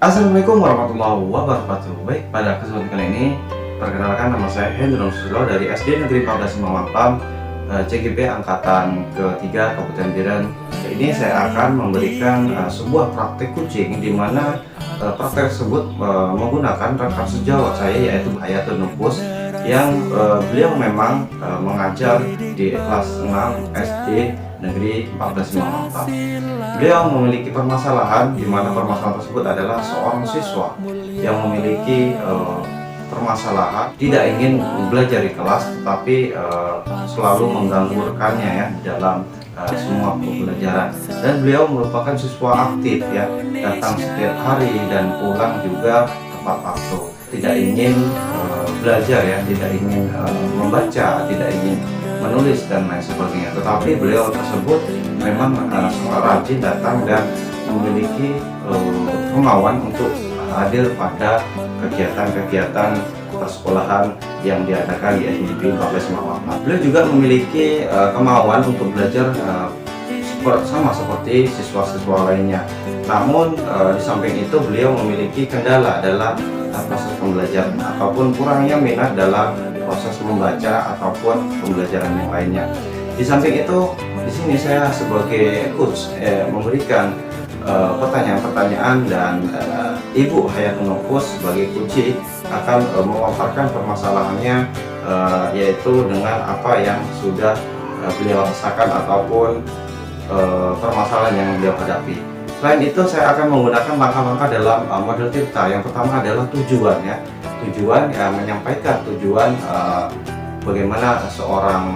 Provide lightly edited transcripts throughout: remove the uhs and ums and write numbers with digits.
Assalamualaikum warahmatullahi wabarakatuh. Baik, pada kesempatan kali ini perkenalkan, nama saya Hendro Susilo dari SD Negeri 14 Mampang, CGP Angkatan ketiga Kabupaten Biren. Ini saya akan memberikan sebuah praktek kucing di mana praktek tersebut menggunakan rekan sejawat saya, yaitu Hayatul Nufus, yang beliau memang mengajar di kelas 6 SD Negeri 14 Mampang. Beliau memiliki permasalahan di mana permasalahan tersebut adalah seorang siswa yang memiliki permasalahan tidak ingin belajar di kelas, tetapi selalu mengganggu rekannya ya dalam semua pembelajaran. Dan beliau merupakan siswa aktif ya, datang setiap hari dan pulang juga tepat waktu. Tidak ingin belajar ya, tidak ingin membaca, tidak ingin menulis dan lain sebagainya. Tetapi beliau tersebut memang sangat rajin datang dan memiliki kemauan untuk hadir pada kegiatan-kegiatan persekolahan yang diadakan di SDNP 14 Mampang. Beliau juga memiliki kemauan untuk belajar sama seperti siswa-siswa lainnya. Namun di samping itu beliau memiliki kendala dalam proses pembelajaran ataupun kurangnya minat dalam proses membaca ataupun pembelajaran yang lainnya. Di samping itu, di sini saya sebagai coach memberikan pertanyaan-pertanyaan dan Ibu Hayatul Nufus sebagai kunci akan memaparkan permasalahannya, yaitu dengan apa yang sudah beliau rasakan ataupun permasalahan yang beliau hadapi. Selain itu, saya akan menggunakan langkah-langkah dalam model Tirta. Yang pertama adalah tujuan ya. Tujuan ya, menyampaikan tujuan bagaimana seorang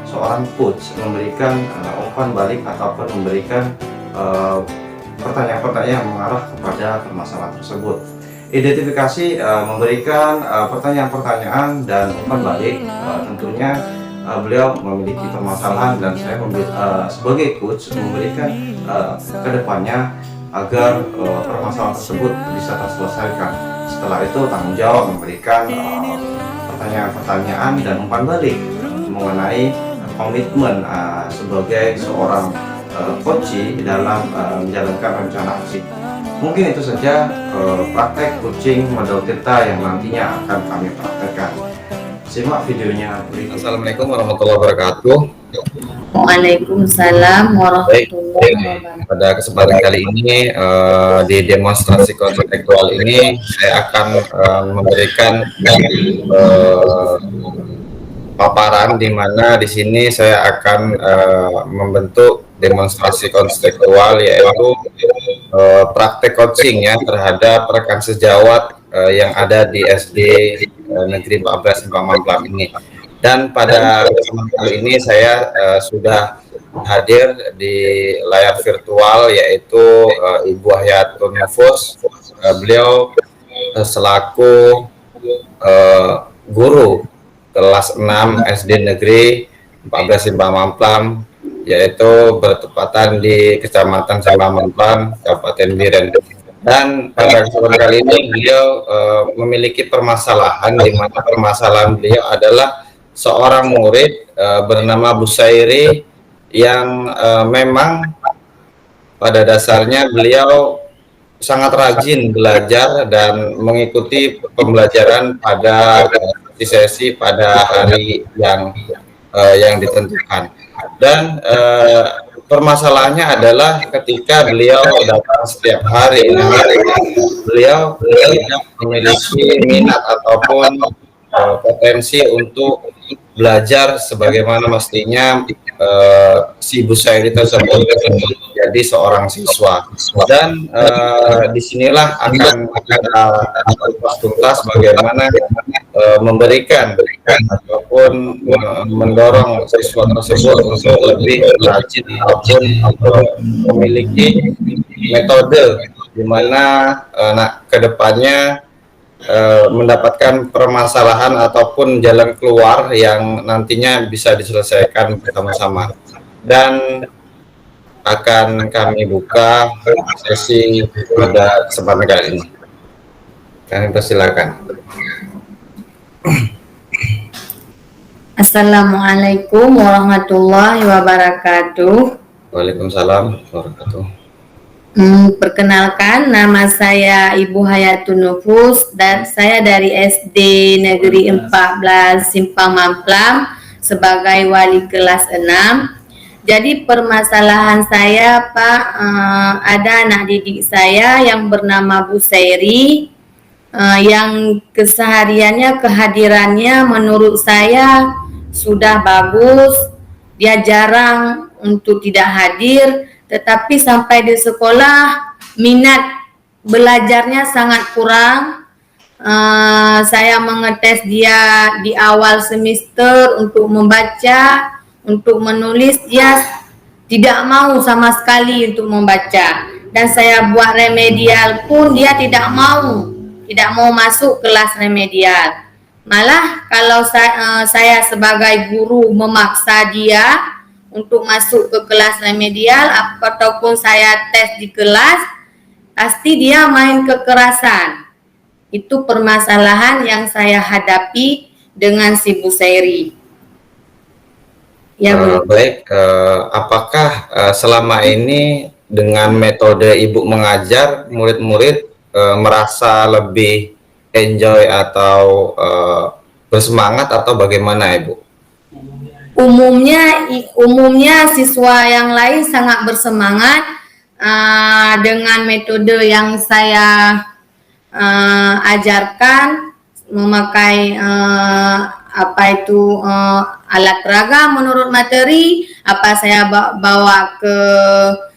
seorang coach memberikan umpan balik ataupun memberikan pertanyaan-pertanyaan yang mengarah kepada permasalahan tersebut. Identifikasi memberikan pertanyaan-pertanyaan dan umpan balik, tentunya beliau memiliki permasalahan dan saya sebagai coach memberikan kedepannya agar permasalahan tersebut bisa terselesaikan. Setelah itu tanggung jawab memberikan pertanyaan-pertanyaan dan umpan balik mengenai komitmen sebagai seorang coach dalam menjalankan rencana aksi. Mungkin itu saja praktek coaching model Tirta yang nantinya akan kami praktekkan. Simak videonya berikut. Assalamualaikum warahmatullahi wabarakatuh. Waalaikumsalam warahmatullahi wabarakatuh. Pada kesempatan kali ini di demonstrasi konseptual ini saya akan memberikan paparan di mana di sini saya akan membentuk demonstrasi konseptual, yaitu praktek coaching ya terhadap rekan sejawat yang ada di SD Negeri 14 Mampang ini. Dan pada kesempatan kali ini saya sudah hadir di layar virtual, yaitu Ibu Hayatul Nufus. Beliau selaku guru kelas 6 SD Negeri 14 Mampang, yaitu bertepatan di Kecamatan Mampang, Kabupaten Biren. Dan pada kesempatan kali ini beliau memiliki permasalahan, di mana permasalahan beliau adalah seorang murid bernama Busairi yang memang pada dasarnya beliau sangat rajin belajar dan mengikuti pembelajaran pada sesi pada hari yang ditentukan. Dan permasalahannya adalah ketika beliau datang setiap hari, beliau tidak memiliki minat ataupun potensi untuk belajar sebagaimana mestinya si Busairi tersebut jadi seorang siswa. Dan disinilah akan kita tuntas bagaimana memberikan ataupun mendorong siswa tersebut untuk lebih rajin ataupun memiliki metode di mana kedepannya mendapatkan permasalahan ataupun jalan keluar yang nantinya bisa diselesaikan bersama-sama. Dan akan kami buka sesi pada kesempatan kali ini. Kami persilakan. Assalamualaikum warahmatullahi wabarakatuh. Waalaikumsalam warahmatullahi wabarakatuh. Perkenalkan, nama saya Ibu Hayatun Nufus dan saya dari SD Negeri 14 Simpang Mamplam sebagai wali kelas 6. Jadi permasalahan saya Pak, ada anak didik saya yang bernama Bu Sairi, yang kesehariannya, kehadirannya menurut saya sudah bagus. Dia jarang untuk tidak hadir, tetapi sampai di sekolah minat belajarnya sangat kurang. Saya mengetes dia di awal semester untuk membaca, untuk menulis, dia tidak mau sama sekali untuk membaca. Dan saya buat remedial pun dia tidak mau masuk kelas remedial. Malah kalau saya sebagai guru memaksa dia untuk masuk ke kelas remedial ataupun saya tes di kelas, pasti dia main kekerasan. Itu permasalahan yang saya hadapi dengan si Bu Sairi. Ya, baik, apakah selama ini dengan metode Ibu mengajar, murid-murid merasa lebih enjoy atau bersemangat atau bagaimana Ibu? Umumnya siswa yang lain sangat bersemangat dengan metode yang saya ajarkan, memakai alat peraga menurut materi, saya bawa ke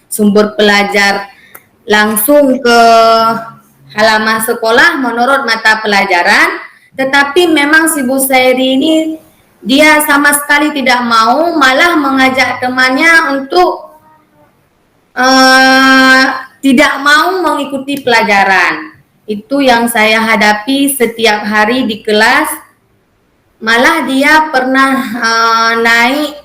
sumber pelajar langsung ke halaman sekolah menurut mata pelajaran. Tetapi memang si Bu Sairi ini dia sama sekali tidak mau, malah mengajak temannya untuk tidak mau mengikuti pelajaran. Itu yang saya hadapi setiap hari di kelas. Malah dia pernah naik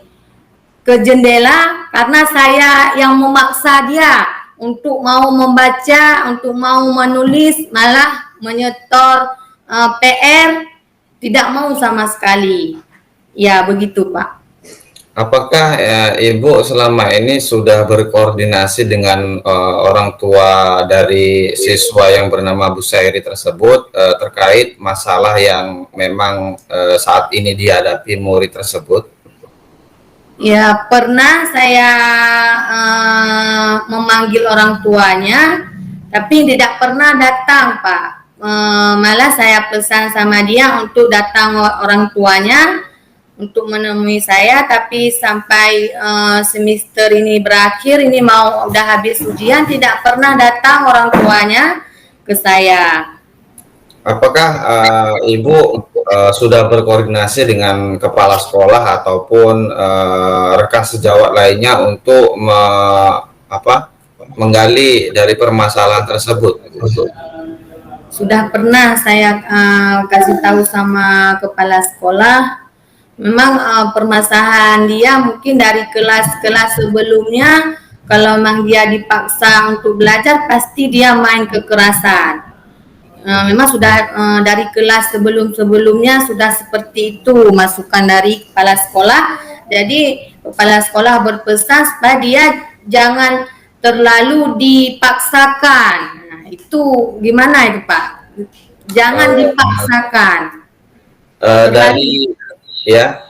ke jendela karena saya yang memaksa dia untuk mau membaca, untuk mau menulis, malah menyetor PR, tidak mau sama sekali. Ya, begitu Pak. Apakah Ibu selama ini sudah berkoordinasi dengan orang tua dari siswa yang bernama Bu Sairi tersebut terkait masalah yang memang saat ini dihadapi murid tersebut? Ya, pernah saya memanggil orang tuanya, tapi tidak pernah datang Pak. Malah saya pesan sama dia untuk datang orang tuanya untuk menemui saya, tapi sampai semester ini berakhir, ini mau udah habis ujian, tidak pernah datang orang tuanya ke saya. Apakah Ibu sudah berkoordinasi dengan kepala sekolah ataupun rekan sejawat lainnya untuk menggali dari permasalahan tersebut? Sudah pernah saya kasih tahu sama kepala sekolah. Memang permasalahan dia mungkin dari kelas-kelas sebelumnya, kalau memang dia dipaksa untuk belajar, pasti dia main kekerasan. Memang sudah dari kelas sebelum-sebelumnya sudah seperti itu masukan dari kepala sekolah. Jadi kepala sekolah berpesan supaya dia jangan terlalu dipaksakan. Nah, itu gimana itu Pak? Jangan dipaksakan.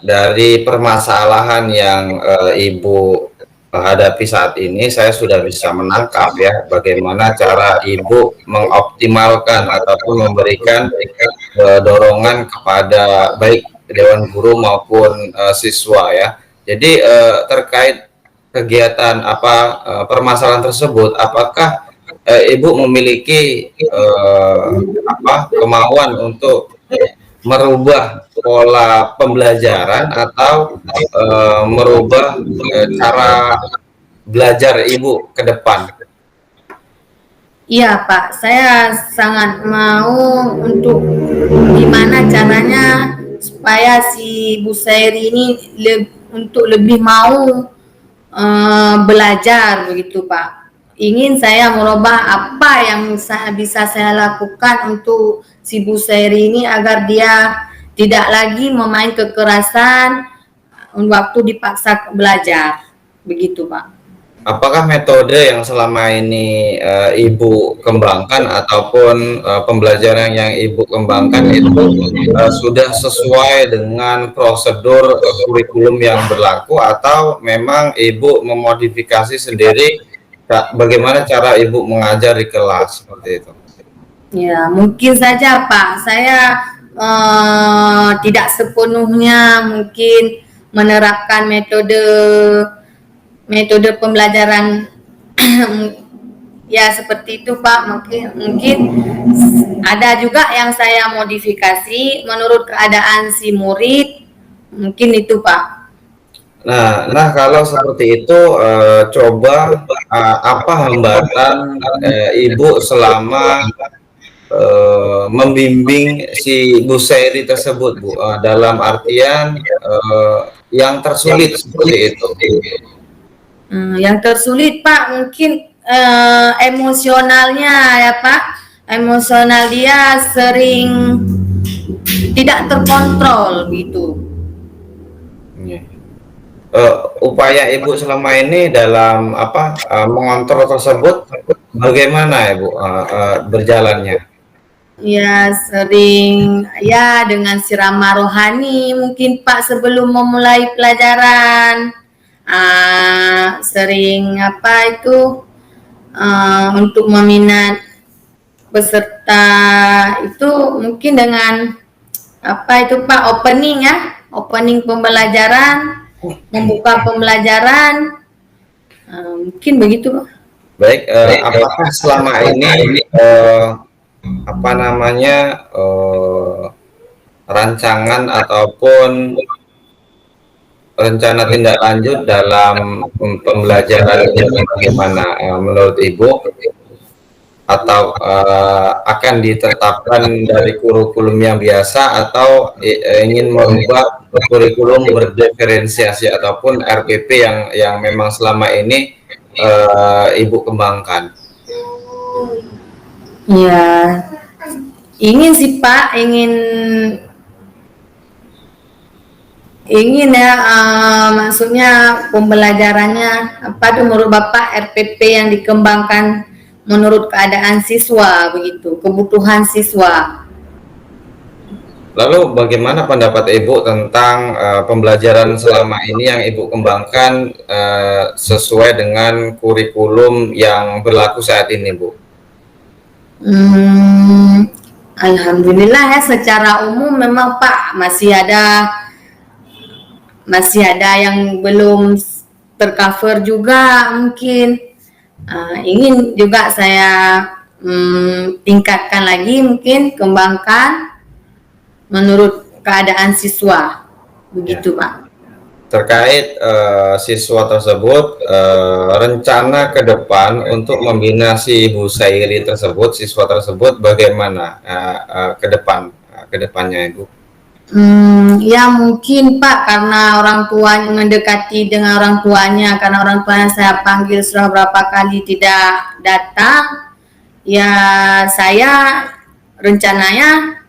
Dari permasalahan yang Ibu hadapi saat ini, saya sudah bisa menangkap ya bagaimana cara Ibu mengoptimalkan ataupun memberikan dorongan kepada baik Dewan Guru maupun siswa ya. Jadi terkait kegiatan permasalahan tersebut, apakah Ibu memiliki kemauan untuk merubah pola pembelajaran atau merubah cara belajar Ibu ke depan? Iya Pak, saya sangat mau untuk gimana caranya supaya si Bu Sairi ini untuk lebih mau belajar begitu Pak. Ingin saya merubah apa yang bisa saya lakukan untuk si Bu Sairi ini agar dia tidak lagi memain kekerasan waktu dipaksa belajar, begitu Pak. apakah metode yang selama ini Ibu kembangkan ataupun pembelajaran yang Ibu kembangkan itu sudah sesuai dengan prosedur kurikulum yang berlaku, atau memang Ibu memodifikasi sendiri bagaimana cara Ibu mengajar di kelas seperti itu? Ya, mungkin saja Pak, saya tidak sepenuhnya mungkin menerapkan metode pembelajaran ya seperti itu Pak. Mungkin ada juga yang saya modifikasi menurut keadaan si murid, mungkin itu Pak. Nah, kalau seperti itu, coba apa hambatan Ibu selama membimbing si Bu Sairi tersebut, Bu, dalam artian yang tersulit seperti itu? Yang tersulit Pak mungkin emosionalnya ya Pak, emosional dia sering tidak terkontrol gitu. Upaya Ibu selama ini dalam mengontrol tersebut bagaimana Ibu berjalannya? Ya sering ya dengan sirama rohani mungkin Pak sebelum memulai pelajaran, sering untuk meminat peserta itu mungkin dengan Pak opening pembelajaran, membuka pembelajaran, mungkin begitu Pak. Baik, apakah selama ini rancangan ataupun rencana tindak lanjut dalam pembelajaran ini bagaimana menurut Ibu, atau akan ditetapkan dari kurikulum yang biasa atau ingin merubah kurikulum berdiferensiasi ataupun RPP yang memang selama ini Ibu kembangkan? Ya, ingin sih Pak, ingin ya, maksudnya pembelajarannya menurut Bapak RPP yang dikembangkan menurut keadaan siswa begitu, kebutuhan siswa. Lalu bagaimana pendapat Ibu tentang pembelajaran selama ini yang Ibu kembangkan sesuai dengan kurikulum yang berlaku saat ini, Bu? Alhamdulillah ya, secara umum memang Pak masih ada yang belum tercover juga mungkin. Ingin juga saya tingkatkan lagi, mungkin kembangkan menurut keadaan siswa begitu Pak. Terkait siswa tersebut, rencana ke depan untuk membina si Bu Sairi tersebut, siswa tersebut bagaimana ke depannya Ibu? Ya mungkin Pak, karena orang tua mendekati dengan orang tuanya, karena orang tuanya saya panggil sudah berapa kali tidak datang, ya saya rencananya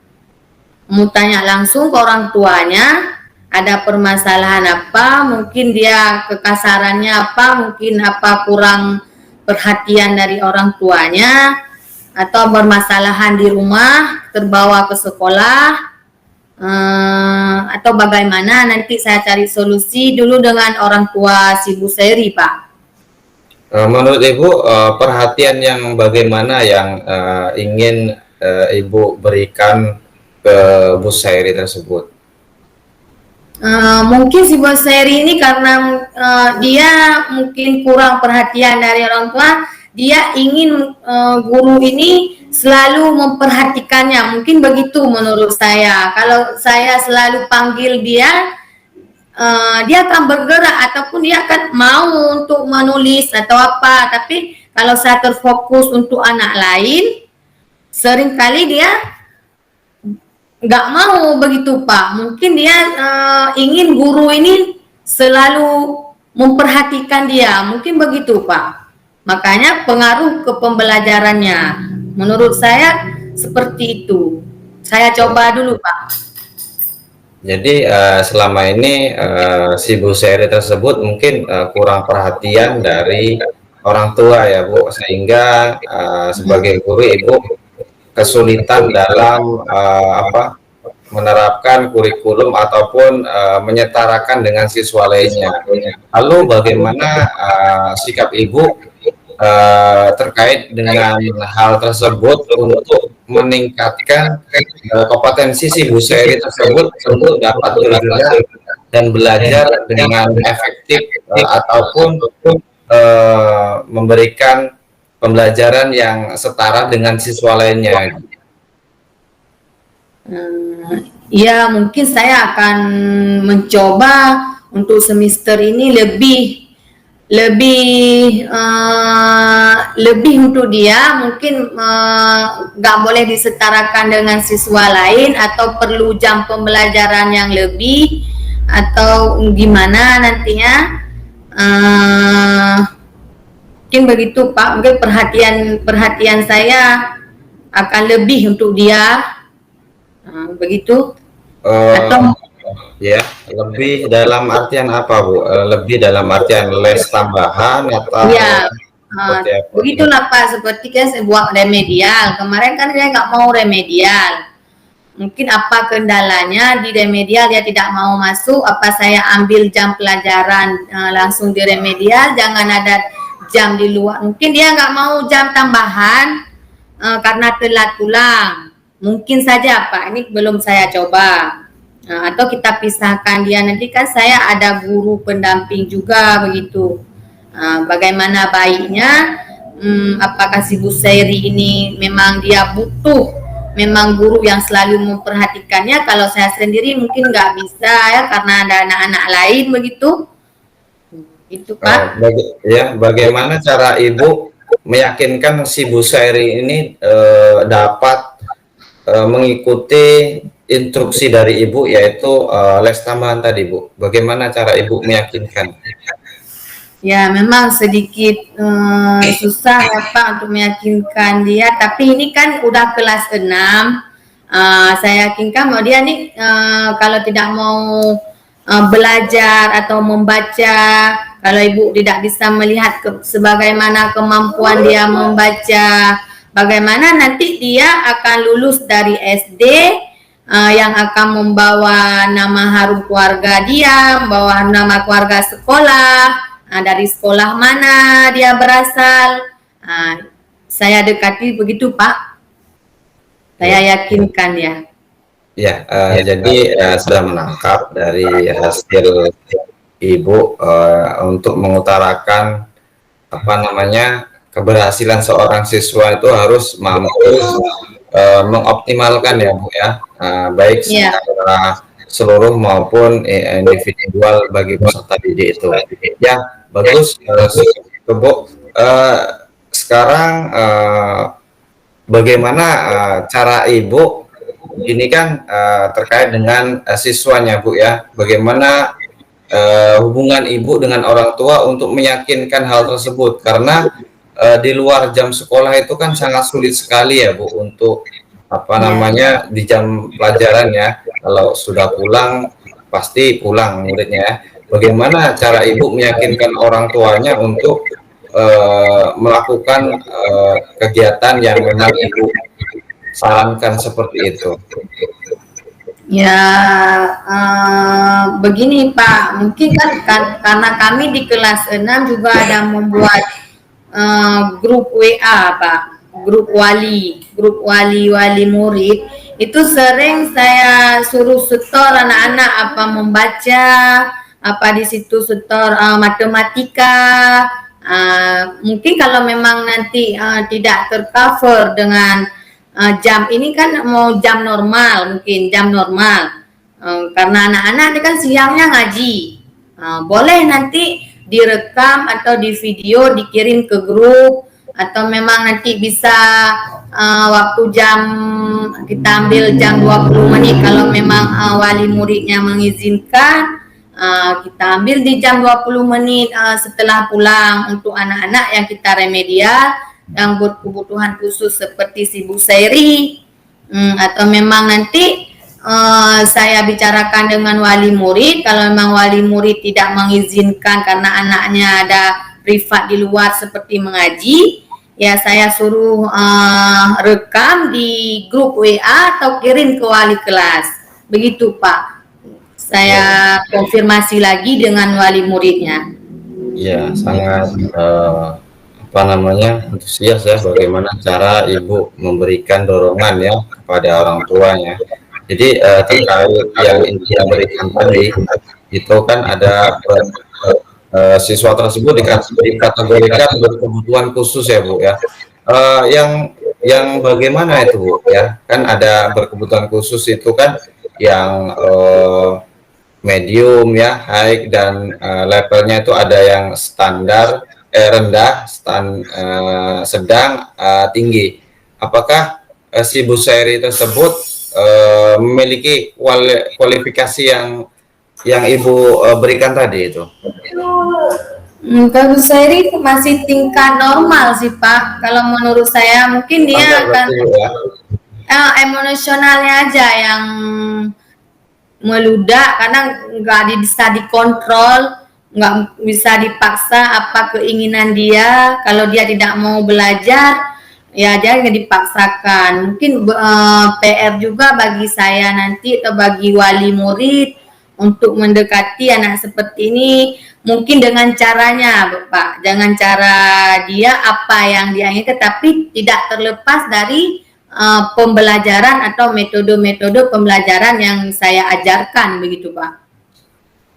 mau tanya langsung ke orang tuanya, ada permasalahan apa, mungkin dia kekasarannya apa, mungkin kurang perhatian dari orang tuanya, atau bermasalahan di rumah terbawa ke sekolah, atau bagaimana, nanti saya cari solusi dulu dengan orang tua si Bu Sairi Pak. Menurut Ibu, perhatian yang bagaimana yang ingin Ibu berikan ke Bu Sairi tersebut? Mungkin si Bu Sairi ini karena dia mungkin kurang perhatian dari orang tua, dia ingin guru ini selalu memperhatikannya, mungkin begitu menurut saya. Kalau saya selalu panggil dia, dia akan bergerak ataupun dia akan mau untuk menulis atau apa, tapi kalau saya terfokus untuk anak lain, seringkali dia nggak mau begitu Pak. Mungkin dia ingin guru ini selalu memperhatikan dia, mungkin begitu Pak. Makanya pengaruh ke pembelajarannya. Menurut saya seperti itu. Saya coba dulu Pak. Jadi selama ini si Bu Seri tersebut mungkin kurang perhatian dari orang tua ya Bu, sehingga sebagai guru Ibu kesulitan dalam menerapkan kurikulum ataupun menyetarakan dengan siswa lainnya. Lalu bagaimana sikap Ibu terkait dengan hal tersebut untuk meningkatkan kompetensi si Bu Seri tersebut untuk dapat belajar dan belajar dengan efektif ataupun memberikan pembelajaran yang setara dengan siswa lainnya. Ya, mungkin saya akan mencoba untuk semester ini lebih untuk dia, mungkin nggak boleh disetarakan dengan siswa lain atau perlu jam pembelajaran yang lebih atau gimana nantinya. Mungkin begitu Pak, mungkin perhatian saya akan lebih untuk dia. Begitu atau ya, lebih dalam artian apa Bu? Lebih dalam artian les tambahan atau ya begitulah Pak, seperti kan saya buat remedial kemarin kan dia nggak mau remedial, mungkin apa kendalanya di remedial dia tidak mau masuk, apa saya ambil jam pelajaran langsung di remedial, jangan ada jam di luar, mungkin dia nggak mau jam tambahan karena telat pulang. Mungkin saja Pak, ini belum saya coba. Atau kita pisahkan dia, nanti kan saya ada guru pendamping juga begitu. Bagaimana baiknya, apakah si Bu Seri ini memang dia butuh memang guru yang selalu memperhatikannya, kalau saya sendiri mungkin nggak bisa ya karena ada anak-anak lain begitu. Itu Pak. Bagaimana cara Ibu meyakinkan si Bu Seri ini dapat mengikuti instruksi dari Ibu, yaitu les tambahan tadi Bu? Bagaimana cara Ibu meyakinkan? Ya memang sedikit susah ya Pak untuk meyakinkan dia, tapi ini kan udah kelas 6, saya yakinkan bahwa dia nih kalau tidak mau belajar atau membaca, kalau Ibu tidak bisa melihat sebagaimana kemampuan dia membaca, bagaimana nanti dia akan lulus dari SD yang akan membawa nama harum keluarga dia, membawa nama keluarga sekolah, dari sekolah mana dia berasal. Saya dekati begitu Pak. Saya yakinkan ya. Ya, jadi sudah menangkap dari hasil Ibu untuk mengutarakan keberhasilan seorang siswa itu harus mampu mengoptimalkan ya Bu ya, baik secara seluruh maupun individual bagi peserta didik itu. Ya, bagus Bu. Sekarang bagaimana cara Ibu ini kan terkait dengan siswanya Bu ya, bagaimana hubungan Ibu dengan orang tua untuk meyakinkan hal tersebut, karena di luar jam sekolah itu kan sangat sulit sekali ya Bu untuk di jam pelajaran ya, kalau sudah pulang pasti pulang muridnya. Bagaimana cara Ibu meyakinkan orang tuanya untuk melakukan kegiatan yang memang Ibu sarankan seperti itu? Ya begini Pak, mungkin kan karena kami di kelas 6 juga ada membuat grup WA Pak, grup wali murid. Itu sering saya suruh setor anak-anak apa membaca, apa di situ setor matematika. Mungkin kalau memang nanti tidak tercover dengan jam ini kan mau jam normal, mungkin jam normal, karena anak-anak ini kan siangnya ngaji, boleh nanti direkam atau di video dikirim ke grup, atau memang nanti bisa waktu jam kita ambil jam 20 menit kalau memang wali muridnya mengizinkan, kita ambil di jam 20 menit setelah pulang untuk anak-anak yang kita remedial yang berkebutuhan khusus seperti si Bu Seri, atau memang nanti saya bicarakan dengan wali murid. Kalau memang wali murid tidak mengizinkan karena anaknya ada privat di luar seperti mengaji, ya saya suruh rekam di grup WA atau kirim ke wali kelas. Begitu Pak. Saya konfirmasi lagi dengan wali muridnya. Ya, sangat apa namanya antusias ya bagaimana cara ibu memberikan dorongan ya kepada orang tuanya. Jadi terkait yang ibu berikan tadi itu kan ada siswa tersebut dikategorikan berkebutuhan khusus ya Bu ya. Yang bagaimana itu Bu ya? Kan ada berkebutuhan khusus itu kan yang medium ya, high dan levelnya itu ada yang standar, rendah, sedang, tinggi. Apakah si Bu Seri tersebut memiliki kualifikasi yang Ibu berikan tadi itu? Kalau saya masih tingkat normal sih Pak. Kalau menurut saya mungkin dia akan emosionalnya aja yang meludak karena nggak bisa dikontrol, nggak bisa dipaksa apa keinginan dia. Kalau dia tidak mau belajar, ya jangan dipaksakan. Mungkin PR juga bagi saya nanti atau bagi wali murid untuk mendekati anak seperti ini. Mungkin dengan caranya Bapak, jangan cara dia apa yang dia inginkan, tapi tidak terlepas dari pembelajaran atau metode-metode pembelajaran yang saya ajarkan begitu Pak.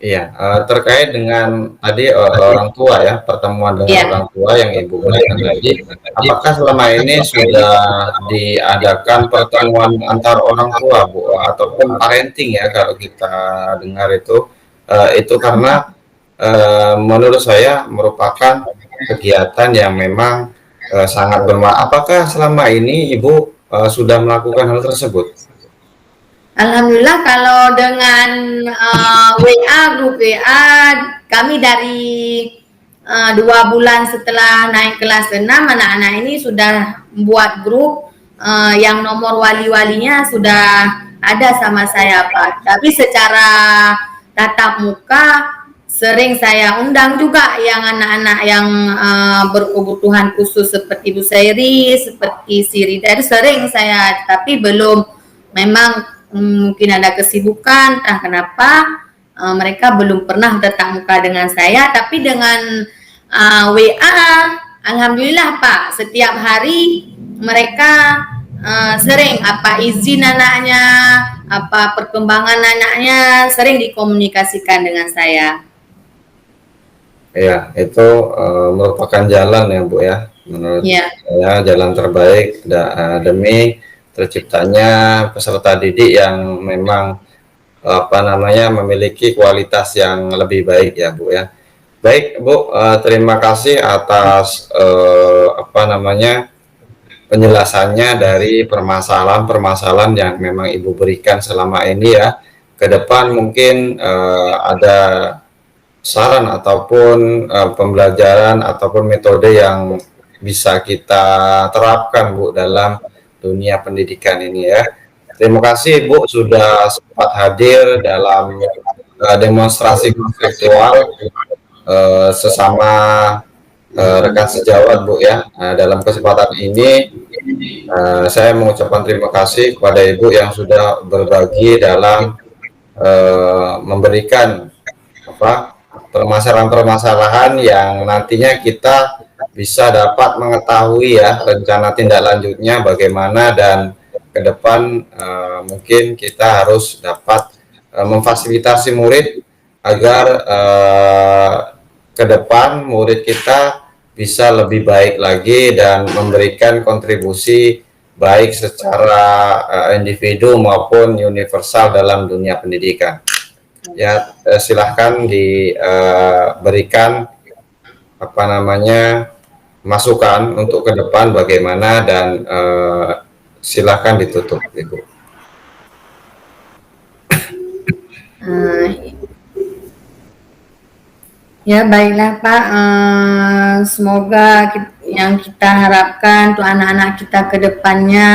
Iya, terkait dengan tadi orang tua ya, pertemuan dengan orang tua yang Ibu berikan tadi, apakah selama ini sudah diadakan pertemuan antar orang tua Bu, ataupun parenting ya kalau kita dengar itu karena menurut saya merupakan kegiatan yang memang sangat bermanfaat. Apakah selama ini Ibu sudah melakukan hal tersebut? Alhamdulillah kalau dengan grup WA kami dari 2 bulan setelah naik kelas 6 anak-anak ini sudah buat grup yang nomor wali-walinya sudah ada sama saya Pak. Tapi secara tatap muka sering saya undang juga yang anak-anak yang berkebutuhan khusus seperti Bu Sairi, seperti Sirida itu sering saya, tapi belum memang mungkin ada kesibukan, kenapa mereka belum pernah tatap muka dengan saya, tapi dengan WA, alhamdulillah Pak, setiap hari mereka sering apa izin anaknya, apa perkembangan anaknya, sering dikomunikasikan dengan saya. Ya, itu merupakan jalan ya Bu ya, menurut saya jalan terbaik demi terciptanya peserta didik yang memang memiliki kualitas yang lebih baik ya Bu ya. Baik Bu, terima kasih atas penjelasannya dari permasalahan-permasalahan yang memang Ibu berikan selama ini ya. Ke depan mungkin ada saran ataupun pembelajaran ataupun metode yang bisa kita terapkan Bu dalam dunia pendidikan ini ya. Terima kasih Bu sudah sempat hadir dalam demonstrasi konseptual sesama rekan sejawat Bu ya. Dalam kesempatan ini saya mengucapkan terima kasih kepada Ibu yang sudah berbagi dalam memberikan permasalahan-permasalahan yang nantinya kita bisa dapat mengetahui ya rencana tindak lanjutnya bagaimana, dan ke depan mungkin kita harus dapat memfasilitasi murid agar ke depan murid kita bisa lebih baik lagi dan memberikan kontribusi baik secara individu maupun universal dalam dunia pendidikan. Ya, silahkan diberikan masukan untuk ke depan bagaimana, dan silakan ditutup Ibu. Ya baiklah Pak, semoga yang kita harapkan untuk anak-anak kita ke depannya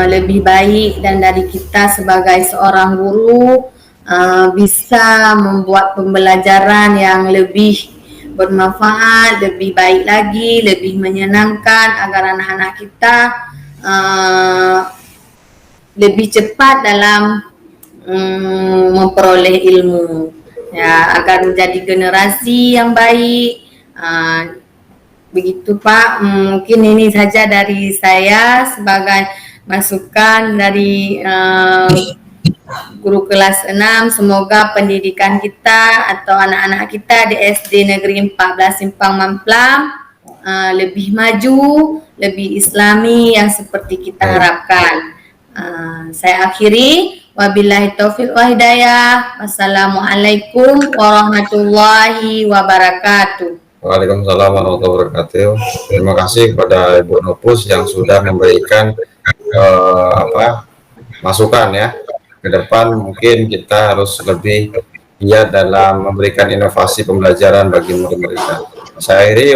lebih baik, dan dari kita sebagai seorang guru bisa membuat pembelajaran yang lebih bermanfaat, lebih baik lagi, lebih menyenangkan agar anak-anak kita lebih cepat dalam memperoleh ilmu, ya, agar menjadi generasi yang baik. Begitu Pak, mungkin ini saja dari saya sebagai masukan dari guru kelas 6. Semoga pendidikan kita atau anak-anak kita di SD Negeri 14 Simpang Mamplam lebih maju, lebih islami yang seperti kita harapkan. Saya akhiri, wabillahi taufiq wa hidayah. Wassalamualaikum warahmatullahi wabarakatuh. Waalaikumsalam warahmatullahi wabarakatuh. Terima kasih kepada Ibu Nupus yang sudah memberikan masukan ya. Ke depan mungkin kita harus lebih giat dalam memberikan inovasi pembelajaran bagi murid-murid kita. Saya akhiri,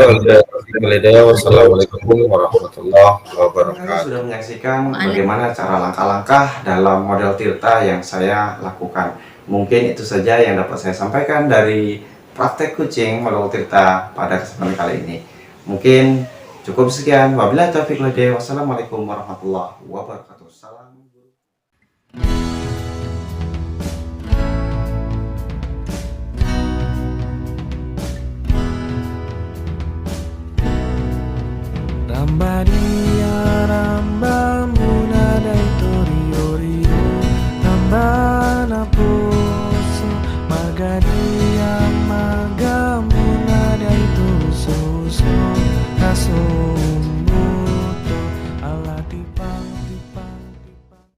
wassalamualaikum warahmatullahi wabarakatuh. Sudah menyaksikan bagaimana cara langkah-langkah dalam model Tirta yang saya lakukan. Mungkin itu saja yang dapat saya sampaikan dari praktek kucing model Tirta pada kesempatan kali ini. Mungkin cukup sekian. Wabillahi taufiq wal hidayah. Wassalamualaikum warahmatullahi wabarakatuh. Salam. Somebody